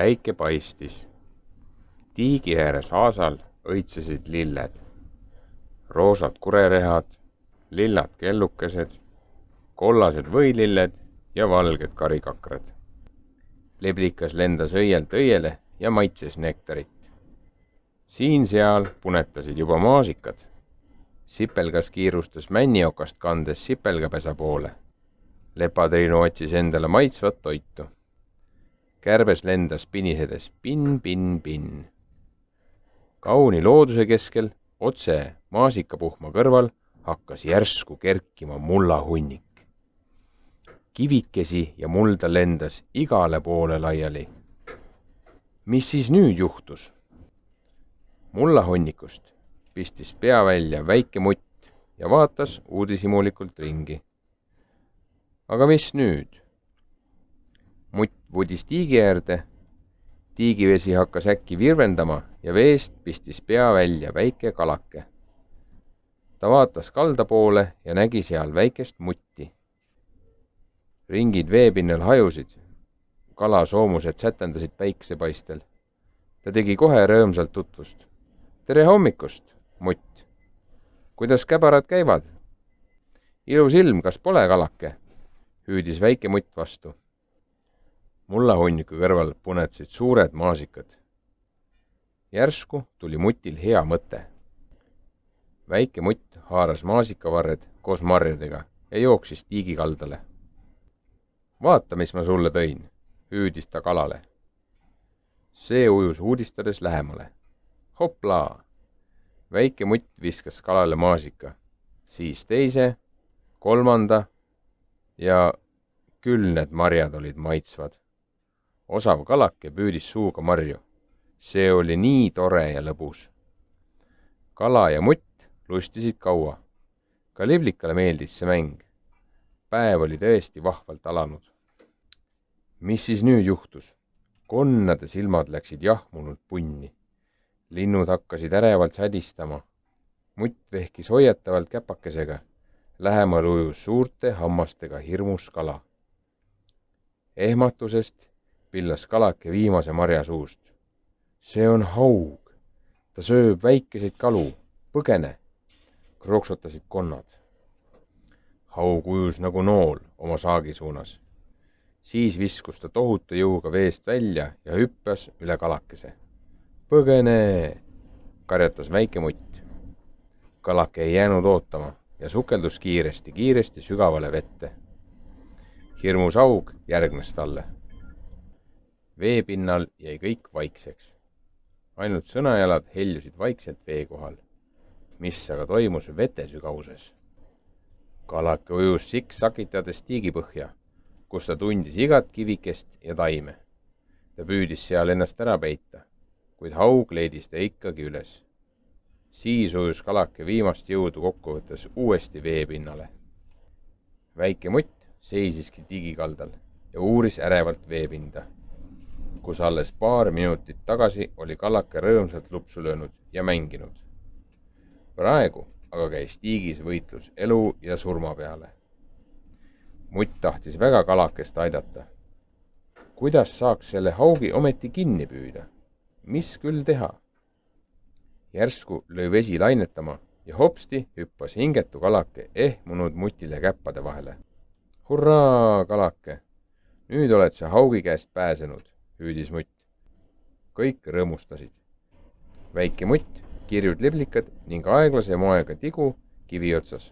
päike paistis. Tiigi ääres aasal õitsesid lilled, roosad kurerehad, lillad kellukesed, kollased võililled ja valged karikakrad. Leblikas lendas õielt õiele ja maitses nektarit. Siin-seal punetasid juba maasikad. Sipelgas kiirustas männiokast kandes sipelgapesa poole. Lepatriinu otsis endale maitsvat toitu. Kärbes lendas pinisedes pinn. Kauni looduse keskel, otse maasikapuhma kõrval, hakkas järsku kerkima mullahunnik. Kivikesi ja mulda lendas igale poole laiali. Mis siis nüüd juhtus? Mullahunnikust pistis pea välja väike mutt ja vaatas uudishimulikult ringi. Aga mis nüüd? Mutt vudis tiigi äärde, tiigivesi hakkas äkki virvendama ja veest pistis pea välja väike kalake. Ta vaatas kalda poole ja nägi seal väikest mutti. Ringid veepinnal hajusid, kalasoomused sätendasid päiksepaistel. Ta tegi kohe rõõmsalt tutvust. Tere hommikust, mutt! Kuidas käbarad käivad? Ilus ilm, kas pole, kalake? Hüüdis väike mutt vastu. Mullahunniku kõrval punetasid suured maasikad. Järsku tuli mutil hea mõte. Väike mutt haaras maasikavarred koos marjadega ja jooksis tiigi kaldale. Vaata, mis ma sulle tõin, hüüdis ta kalale. See ujus uudistades lähemale. Hoplaa! Väike mutt viskas kalale maasika, siis teise, kolmanda ja küll need marjad olid maitsvad. Osav kalake püüdis suuga marju. See oli nii tore ja lõbus. Kala ja mutt lustisid kaua. Ka liblikale meeldis see mäng. Päev oli tõesti vahvalt alanud. Mis siis nüüd juhtus? Konnade silmad läksid jahmunud punni. Linnud hakkasid ärevalt sädistama. Mutt vehkis hoiatavalt käpakesega. Lähemal ujus suurte hammastega hirmus kala. Ehmatusest pillas kalake viimase marja suust. See on haug. Ta sööb väikeseid kalu. Põgene! Kroksotasid konnad. Haug ujus nagu nool oma saagi suunas. Siis viskus ta tohutu jõuga veest välja ja hüppas üle kalakese. Põgene! Karjatas väike mutt. Kalake ei jäänud ootama ja sukeldus kiiresti sügavale vette. Hirmus haug järgnes talle. Veepinnal jäi kõik vaikseks. Ainult sõnajalad heljusid vaikselt vee kohal, mis aga toimus vete sügavuses. Kalake ujus siksakitades tiigipõhja, kus ta tundis igat kivikest ja taime. Ta püüdis seal ennast ära peita, kuid haug leidis ta ikkagi üles. Siis ujus kalake viimast jõudu kokkuvõttes uuesti veepinnale. Väike mutt seisiski tiigikaldal ja uuris ärevalt veepinda, kus alles paar minutit tagasi oli kalake rõõmsalt lupsu löönud ja mänginud. Praegu aga käis tiigis võitlus elu ja surma peale. Mutt tahtis väga kalakest aidata. Kuidas saaks selle haugi ometi kinni püüda? Mis küll teha? Järsku lõi vesi lainetama ja hopsti hüppas hingetu kalake ehmunud mutile käppade vahele. Hurraa, kalake! Nüüd oled sa haugi käest pääsenud, hüüdis mutt. Kõik rõõmustasid. Väike mutt, kirjud liblikad ning aeglase moega tigu kivi otsas.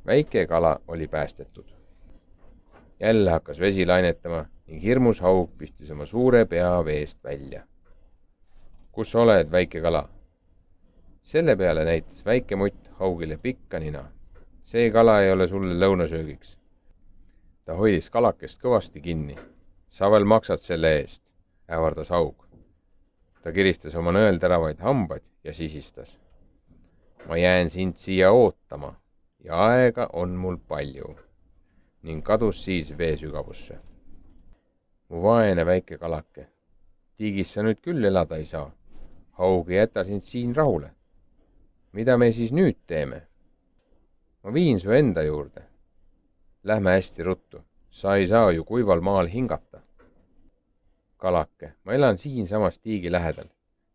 Väike kala oli päästetud. Jälle hakkas vesi lainetama ning hirmus haug pistis oma suure pea veest välja. Kus oled, väike kala? Selle peale näitas väike mutt haugile pikka nina. See kala ei ole sulle lõunasöögiks. Ta hoidis kalakest kõvasti kinni. Sa veel maksad selle eest, ävardas haug. Ta kiristas oma nõelteravaid hambaid ja sisistas. Ma jään sind siia ootama ja aega on mul palju. Ning kadus siis vee sügavusse. Mu vaene väike kalake, tiigis sa nüüd küll elada ei saa. Haug ei jäta sind siin rahule. Mida me siis nüüd teeme? Ma viin su enda juurde. Lähme hästi ruttu, sa ei saa ju kuival maal hingata. kalake, ma elan siinsamas tiigi lähedal.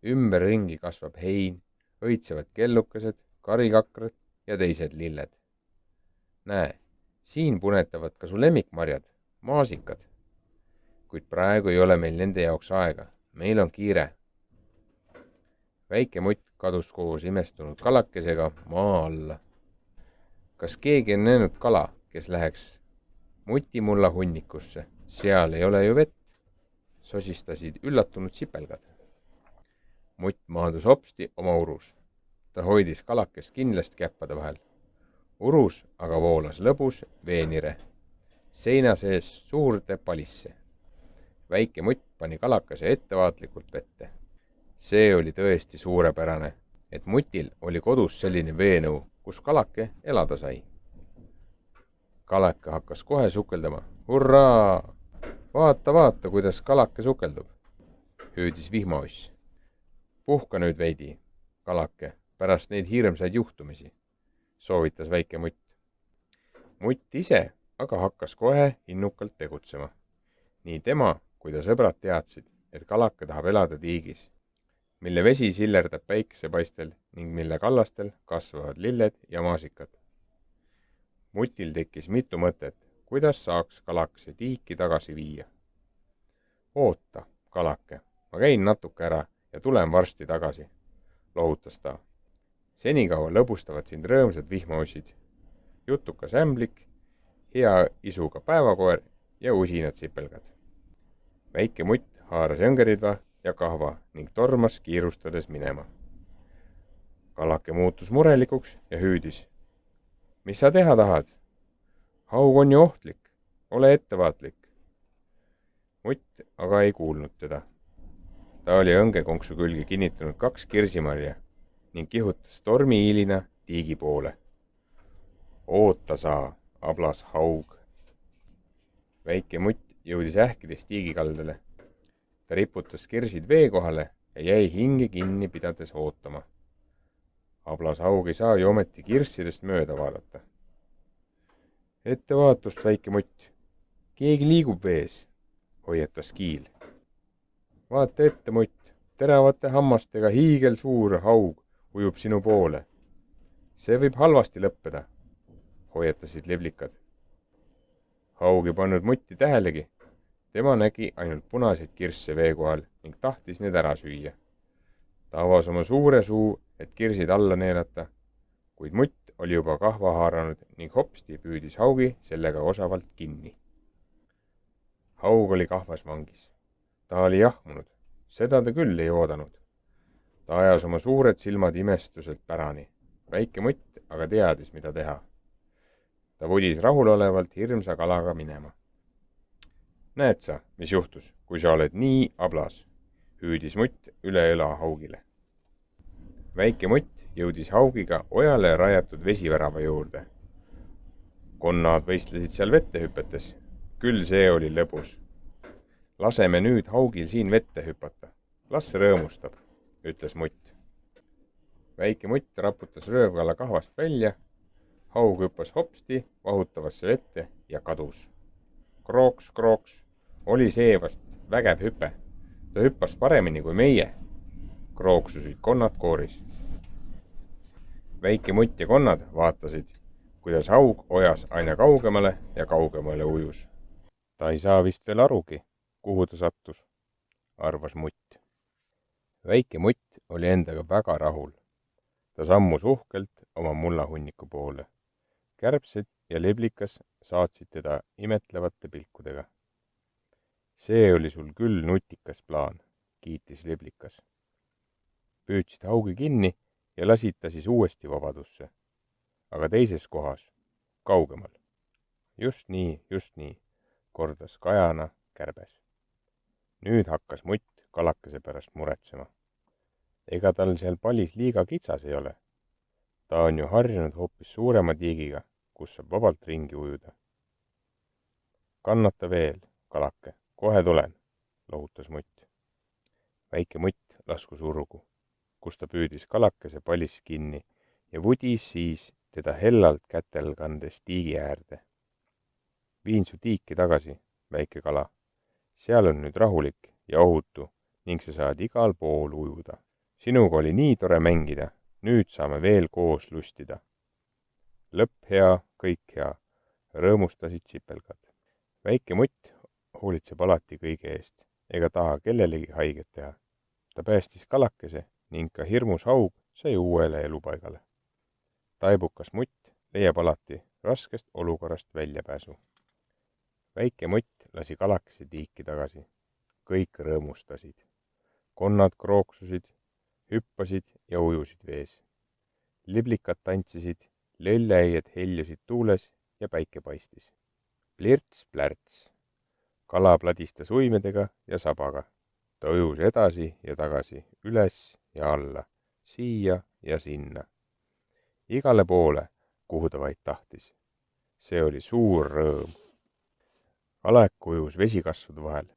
Ümberringi kasvab hein, õitsevad kellukesed, karikakrad ja teised lilled. Näe, siin punetavad ka su lemmikmarjad, maasikad. Kuid praegu ei ole meil nende jaoks aega, meil on kiire. Väike mutt kadus koos imestunud kalakesega maa alla. Kas keegi on näinud kala, kes läheks mutimulla hunnikusse? Seal ei ole ju vett, sosistasid üllatunud sipelgad. Mutt maandus hopsti oma urus. Ta hoidis kalakest kindlasti käppade vahel. Urus aga voolas lõbus veenire, seina sees suurde palisse. Väike mutt pani kalakese ettevaatlikult vette. See oli tõesti suurepärane, et mutil oli kodus selline veenõu, kus kalake elada sai. Kalake hakkas kohe sukeldama. Hurraa! Vaata, kuidas kalake sukeldub, hüüdis vihmauss. Puhka nüüd veidi, kalake, pärast neid hirmsaid juhtumisi, soovitas väike mutt. Mutt ise aga hakkas kohe innukalt tegutsema. Nii tema kui ta sõbrad teadsid, et kalake tahab elada tiigis, mille vesi sillerdab päikesepaistel ning mille kallastel kasvavad lilled ja maasikad. Mutil tekkis mitu mõtet, kuidas saaks kalakese tiiki tagasi viia. Oota, kalake, ma käin natuke ära ja tulen varsti tagasi, lohutas ta. Senikaua lõbustavad sind rõõmsad vihmaussid, jutukas ämblik, hea isuga päevakoer ja usinad sipelgad. Väike mutt haaras jõngeridva ja kahva ning tormas kiirustades minema. Kalake muutus murelikuks ja hüüdis. Mis sa teha tahad? Haug on ju ohtlik, ole ettevaatlik. Mutt aga ei kuulnud teda. Ta oli õngekonksu külge kinnitanud 2 kirsimarja ning kihutas tormihiilina tiigi poole. Oota sa, ablas haug. Väike mutt jõudis ähkides tiigikaldale. Ta riputas kirsid vee kohale ja jäi hinge kinni pidades ootama. Ablas haug ei saa ju ometi kirssidest mööda vaadata. Ettevaatust, väike mutt. Keegi liigub vees, hoiatas kiil. Vaata ette, mutt, teravate hammastega hiigelsuur haug ujub sinu poole. See võib halvasti lõppeda, hoiatasid liblikad. Haug ei pannud mutti tähelegi. Tema nägi ainult punaseid kirsse vee kohal ning tahtis need ära süüa. Ta avas oma suure suu, et kirsid alla neelata, kuid mutt oli juba kahva haaranud ning hopsti püüdis haugi sellega osavalt kinni. Haug oli kahvas vangis. Ta oli jahmunud, seda ta küll ei oodanud. Ta ajas oma suured silmad imestuselt pärani. Väike mutt aga teadis, mida teha. Ta vudis rahulolevalt hirmsa kalaga minema. Näed sa, mis juhtus, kui sa oled nii ablas, hüüdis mutt üle õla haugile. Väike mutt jõudis haugiga ojale rajatud vesivärava juurde. Konnad võistlesid seal vette hüpetes, küll see oli lõbus. Laseme nüüd haugil siin vette hüpata, las rõõmustab, ütles mutt. Väike mutt raputas röövkala kahvast välja, haug hüppas hopsti vahutavasse vette ja kadus. Krooks, oli see vast vägev hüpe. Ta hüppas paremini kui meie, krooksusid konnad kooris. Väike mutt ja konnad vaatasid, kuidas haug ojas aina kaugemale ja kaugemale ujus. Ta ei saa vist veel arugi, kuhu ta sattus, arvas mutt. Väike mutt oli endaga väga rahul. Ta sammus uhkelt oma mullahunniku poole. Kärbsed ja liblikas saatsid teda imetlevate pilkudega. See oli sul küll nutikas plaan, kiitis liblikas. Püüdsid haugi kinni ja lasid ta siis uuesti vabadusse, aga teises kohas, kaugemal. Just nii, kordas kajana kärbes. Nüüd hakkas mutt kalakese pärast muretsema. Ega tal seal palis liiga kitsas ei ole. Ta on ju harjunud hoopis suurema tiigiga, kus saab vabalt ringi ujuda. Kannata veel, kalake, kohe tulen, lohutas mutt. Väike mutt laskus urgu, kus ta püüdis kalakese palis kinni ja vudis siis teda hellalt kätel kandes tiigi äärde. Viin su tiiki tagasi, väike kala. Seal on nüüd rahulik ja ohutu ning sa saad igal pool ujuda. Sinuga oli nii tore mängida, nüüd saame veel koos lustida. Lõpp hea, kõik hea, rõõmustasid sipelgad. Väike mutt hoolitseb alati kõige eest, ega taha kellelegi haiget teha. Ta päästis kalakese ning ka hirmus haug sai uuele elupaigale. Taibukas mutt leiab alati raskest olukorrast väljapääsu. Väike mutt lasi kalakese tiiki tagasi. Kõik rõõmustasid. Konnad krooksusid, hüppasid ja ujusid vees. Liblikad tantsisid, lelleaied heljusid tuules ja päike paistis. Plirts-plärts. Kala pladistas uimedega ja sabaga. Ta ujus edasi ja tagasi, üles ja alla, siia ja sinna. Igale poole, kuhu ta vaid tahtis. See oli suur rõõm. Kalak ujus vesikasvude vahel.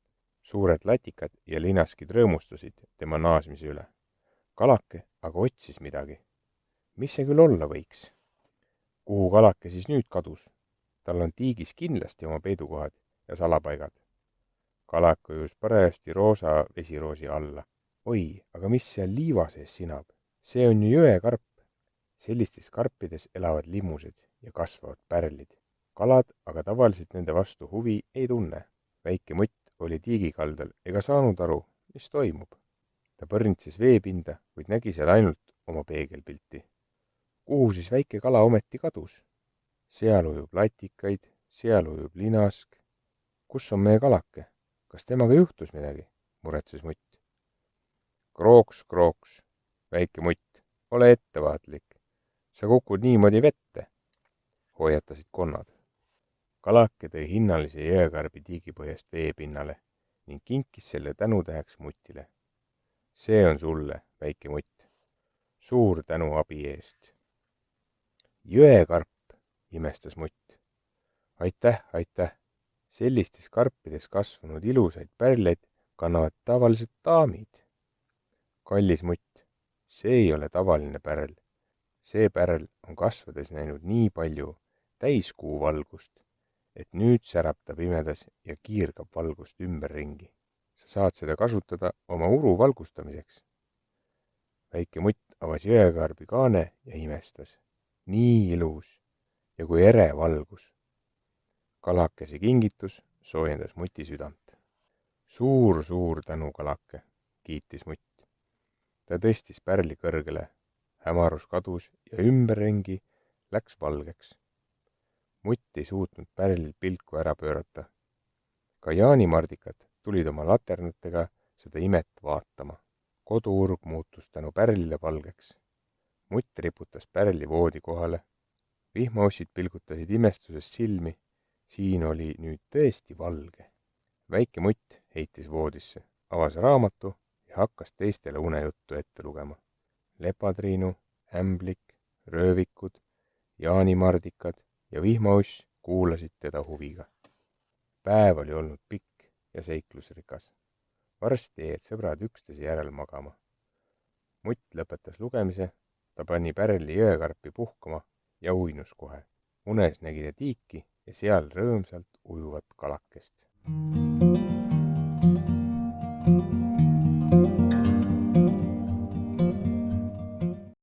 Suured latikad ja linaskid rõõmustasid tema naasmise üle. Kalake aga otsis midagi. Mis see küll olla võiks? Kuhu kalake siis nüüd kadus? Tal on tiigis kindlasti oma peidukohad ja salapaigad. Kalak ujus parajasti roosa vesiroosi alla. Oi, aga mis seal liiva sees sinab? See on ju jõekarp. Sellistes karpides elavad limmused ja kasvavad pärlid. Kalad aga tavaliselt nende vastu huvi ei tunne. Väike mutt oli tiigikaldal ega saanud aru, mis toimub. Ta põrnitses veepinda, kuid nägi seal ainult oma peegelpilti. Kuhu siis väike kala ometi kadus? Seal ujub latikaid, seal ujub linask. Kus on meie kalake? Kas temaga juhtus midagi? Muretses mutt. Krooks, krooks, väike mutt, ole ettevaatlik. Sa kukud niimoodi vette, hoiatasid konnad. Kalake tõi hinnalise jõekarbi tiigipõhjast veepinnale ning kinkis selle tänutäheks mutile. See on sulle, väike mutt. Suur tänu abi eest. Jõekarp, imestas mutt. Aitäh, aitäh. Sellistes karpides kasvanud ilusaid pärleid kannavad tavaliselt daamid. Kallis mutt, see ei ole tavaline pärl. See pärl on kasvades näinud nii palju täiskuu valgust, et nüüd särab ta pimedas ja kiirgab valgust ümberringi. Sa saad seda kasutada oma uru valgustamiseks. Väike mutt avas jõekarbi kaane ja imestas. Nii ilus ja kui ere valgus. Kalakese kingitus soojendas muti südant. Suur tänu, kalake, kiitis mutt. Ta tõstis pärli kõrgele, hämarus kadus ja ümberringi läks valgeks. Mutt ei suutnud pärlil pilku ära pöörata. Ka jaanimardikad tulid oma laternatega seda imet vaatama. Koduurg muutus tänu pärlile valgeks. Mutt riputas pärli voodi kohale. Vihmaussid pilgutasid imestusest silmi. Siin oli nüüd tõesti valge. Väike mutt heitis voodisse, avas raamatu ja hakkas teistele unejuttu ette lugema. Lepatriinu, ämblik, röövikud, jaanimardikad ja vihmauss kuulasid teda huviga. Päev oli olnud pikk ja seiklusrikas. Varsti jäid sõbrad üksteise järel magama. Mutt lõpetas lugemise, ta pani pärli jõekarpi puhkama ja uinus kohe. Unes nägi ta tiiki ja seal rõõmsalt ujuvat kalakest.